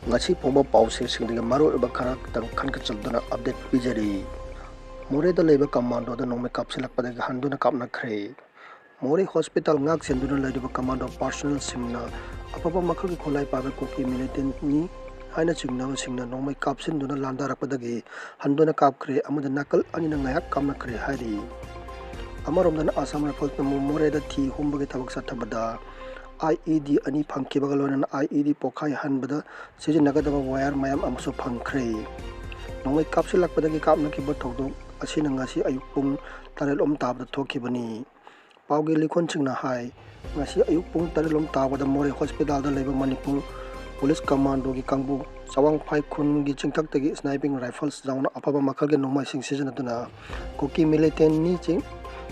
ngasi poma pause singding maro ba khara tang khan ka chalduna update pijari Moreh Leiba Commando da nome kapsilak pada handuna kapna khre Moreh hospital ngak senduna Leiba Commando personnel simna apapa makhal ki kholai paga kuki militant ni haina chingna singna nome kapsinduna landarakkhre gi handuna kapkhre amada nakal ani na ngayak kamna khre hari amarom Assam Rifles na Moreh da thi humbagi thabak sathabada IED ani phangki bagalona IED pokhai hanbada sijinagadaba wire mayam amso phangkhre nongmai kapsilak padagi kapna ki bathodok asina ngasi ayuk pung tarelom tabda thokibani paugi likhon chingna hai ngasi ayuk pung tarelom tabada Moreh hospital da leiba manipur police commando gi kangbu sawang phai khun gi chingthak tagi sniping rifles jauna apaba makhal ge nongmai sing season aduna kuki militant ni ching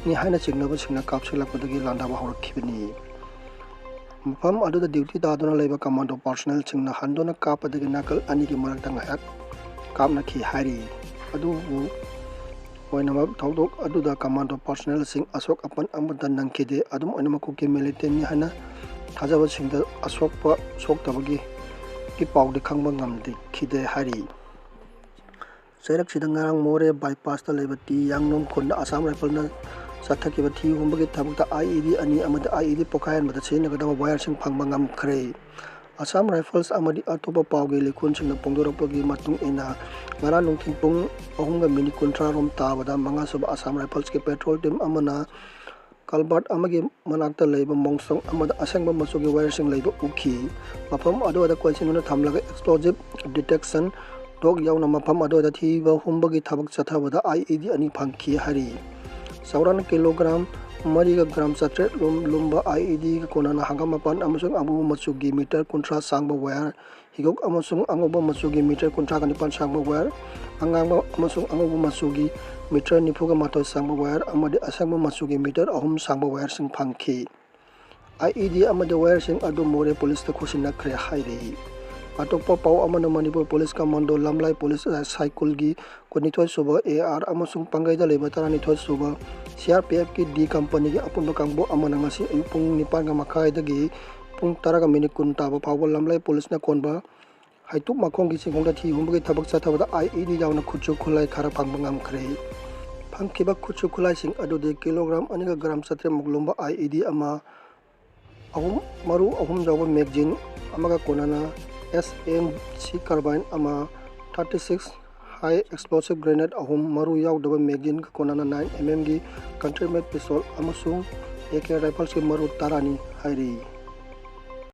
ni haina chingnaba singna kapsilak padagi landa ba horakhibani mafam aduda duty daduna leiba commando personnel chingna handuna kapadagi nakal ani gi marakta ngayak kapna khi hari adu oinama thodok aduda commando personnel sing asok apan amada nangkide adum oinama kuki militant ni hana thajaba singda asok pa sok tabagi ki pawde khangba ngamde khide hari serak sidang ngarang Moreh bypass ta leiba ti yangnom khonna Assam Rifle na sathaki ba thi humbagi thabukta IED ani amada IED pokhayan mada chena gadama wire sing phangba ngam khre Assam Rifles amadi atopa pawge likhon singna pongdorapagi matung ena ngara nungthin pung 3:13 rom tabada manga sub Assam Rifles ke patrol team amana kalbat amagi manakta leiba mongsong amada asengba machugi wire sing leiba ukhi mafam ado da question na thamlaga explosive detection dog yauna mafam ado da thi ba humbagi thabak chathabada IED ani phangki hari sauran kilogram mariga gram chatre lumba IED ka konana hangamapan amasung amu machugi meter kontra sangba wire higok amasung angoba machugi meter kontra kanipan sangba wire angangba amasung angoba machugi meter nifuga mato sangba wire amade asangba machugi meter ahum sangba wire sing phangki IED amade wire sing adu Moreh police ta khusina khre hairi atokpa pau amana manipur police commando lamlai police cycle gi konithoi suba AR amasung pangai da leiba tarani thoi suba CRPF ki D company gi apunba kangbo amana ngasi ayupung nipan ga makai dagi pung taraga minute kun taba pawbol lamlai police na konba haituk makong gi singong da thi humbagi thabak chathabada IED jauna khuchu khulai khara phangba ngam khre phangkiba khuchu khulai sing adu de kilogram aniga gram chatre muglumba IED ama ahum maru ahum jawa magazine amaga konana SMC carbine ama 36 high explosive grenade ahum maru yaudaba magazine ka konana 9mm gi country made pistol amasung AK rifles ki maru tarani hairi